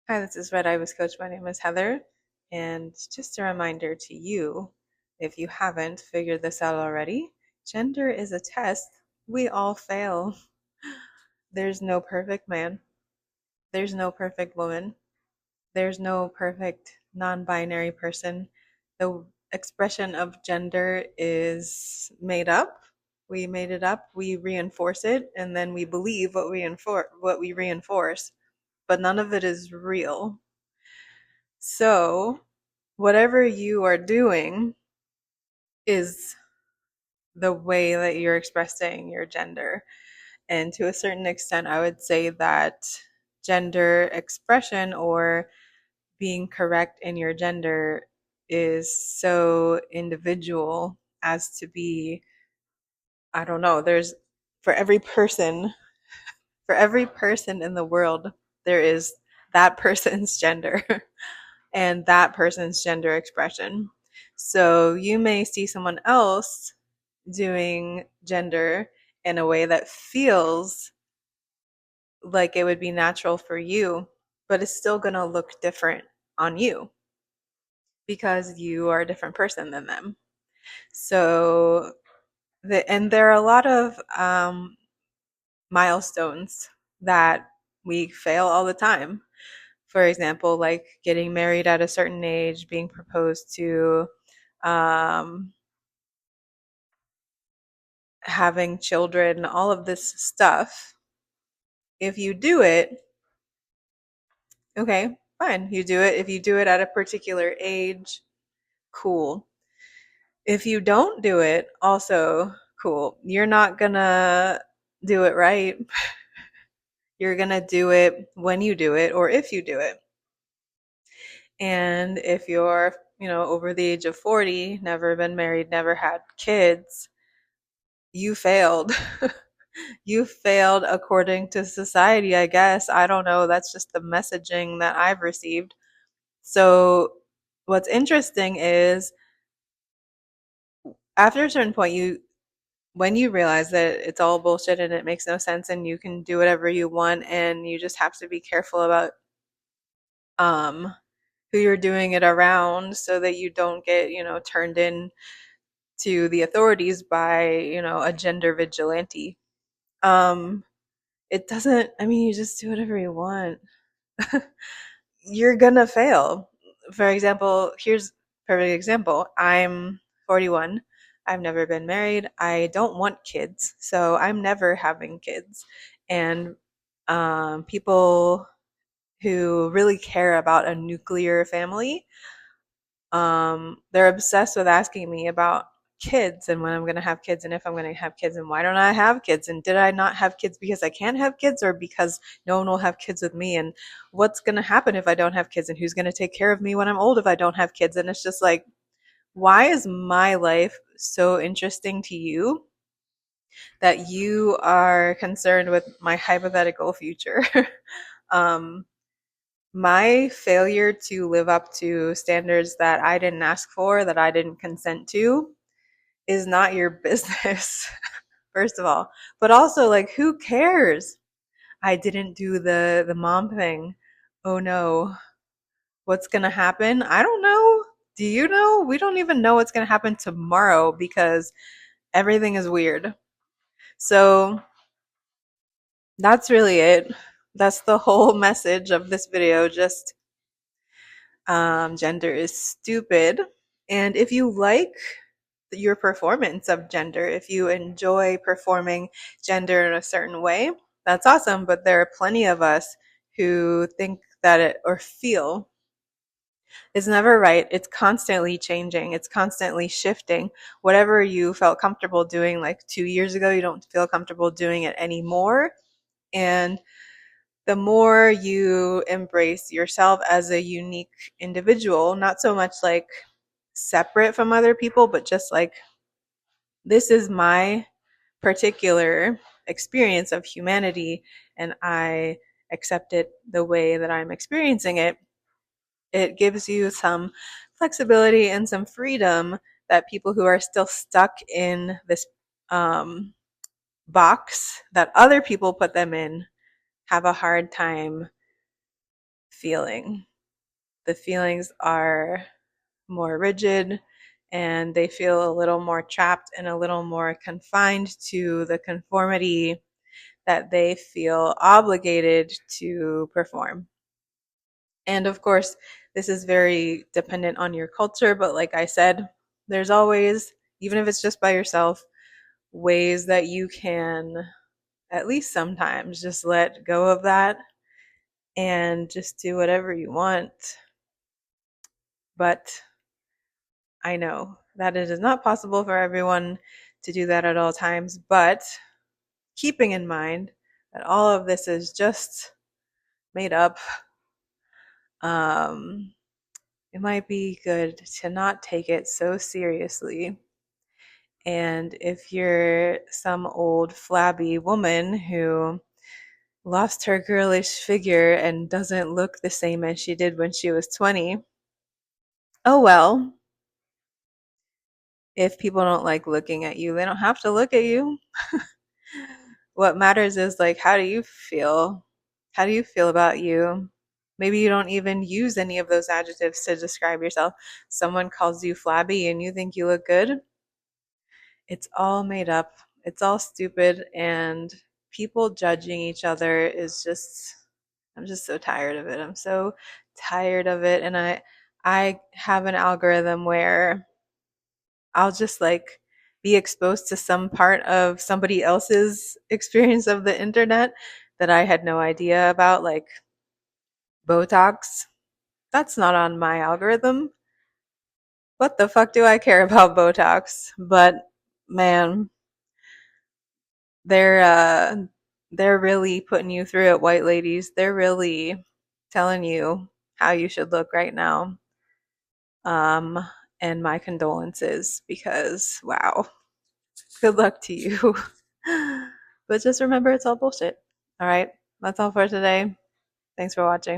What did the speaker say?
Hi, this is Red Ibis Coach. My name is Heather. And just a reminder to you, if you haven't figured this out already, gender is a test. We all fail. There's no perfect man. There's no perfect woman. There's no perfect non binary person. The expression of gender is made up. We made it up, we reinforce it, and then we believe what we reinforce, but none of it is real. So, whatever you are doing is the way that you're expressing your gender. And to a certain extent, I would say that gender expression or being correct in your gender is so individual as to be, I don't know, there's for every person, for every person in the world, there is that person's gender. And that person's gender expression. So you may see someone else doing gender in a way that feels like it would be natural for you, but it's still going to look different on you because you are a different person than them. So, and there are a lot of milestones that we fail all the time. For example, like getting married at a certain age, being proposed to, um, having children, all of this stuff. If you do it, okay, fine. You do it. If you do it at a particular age, cool. If you don't do it, also cool. You're not gonna do it right. You're gonna do it when you do it or if you do it. And if you're, over the age of 40, never been married, never had kids, you failed. You failed according to society, I guess. I don't know. That's just the messaging that I've received. So, what's interesting is after a certain point, when you realize that it's all bullshit and it makes no sense and you can do whatever you want and you just have to be careful about um who you're doing it around so that you don't get, turned in to the authorities by, a gender vigilante. Um it doesn't, I mean, you just do whatever you want. You're gonna fail. For example, here's a perfect example. I'm 41. I've never been married. I don't want kids, so I'm never having kids. And people who really care about a nuclear family, they're obsessed with asking me about kids and when I'm going to have kids and if I'm going to have kids and why don't I have kids and did I not have kids because I can't have kids or because no one will have kids with me and what's going to happen if I don't have kids and who's going to take care of me when I'm old if I don't have kids. And it's just like, why is my life so interesting to you that you are concerned with my hypothetical future? um, my failure to live up to standards that I didn't ask for, that I didn't consent to, is not your business, first of all. But also, like, who cares? I didn't do the mom thing. Oh no. What's gonna happen? I don't know. Do you know? We don't even know what's gonna happen tomorrow because everything is weird. So that's really it. That's the whole message of this video. Just gender is stupid. And if you like your performance of gender, if you enjoy performing gender in a certain way, that's awesome. But there are plenty of us who think that it or feel it's never right. It's constantly changing. It's constantly shifting. Whatever you felt comfortable doing like 2 years ago, you don't feel comfortable doing it anymore. And the more you embrace yourself as a unique individual, not so much like separate from other people, but just like this is my particular experience of humanity and I accept it the way that I'm experiencing it, it gives you some flexibility and some freedom that people who are still stuck in this um, box that other people put them in have a hard time feeling. The feelings are more rigid and they feel a little more trapped and a little more confined to the conformity that they feel obligated to perform. And of course, this is very dependent on your culture, but like I said, there's always, even if it's just by yourself, ways that you can at least sometimes just let go of that and just do whatever you want. But I know that it is not possible for everyone to do that at all times, but keeping in mind that all of this is just made up, um, it might be good to not take it so seriously. And if you're some old flabby woman who lost her girlish figure and doesn't look the same as she did when she was 20, oh well. If people don't like looking at you, they don't have to look at you. What matters is like, how do you feel? How do you feel about you? Maybe you don't even use any of those adjectives to describe yourself. Someone calls you flabby and you think you look good. It's all made up. It's all stupid. And people judging each other is just, I'm just so tired of it. I'm so tired of it. And I have an algorithm where I'll just like be exposed to some part of somebody else's experience of the internet that I had no idea about, like Botox. That's not on my algorithm. What the fuck do I care about Botox? But man, they're uh they're really putting you through it, white ladies. They're really telling you how you should look right now. Um, and my condolences because wow. Good luck to you. But just remember, it's all bullshit. All right. That's all for today. Thanks for watching.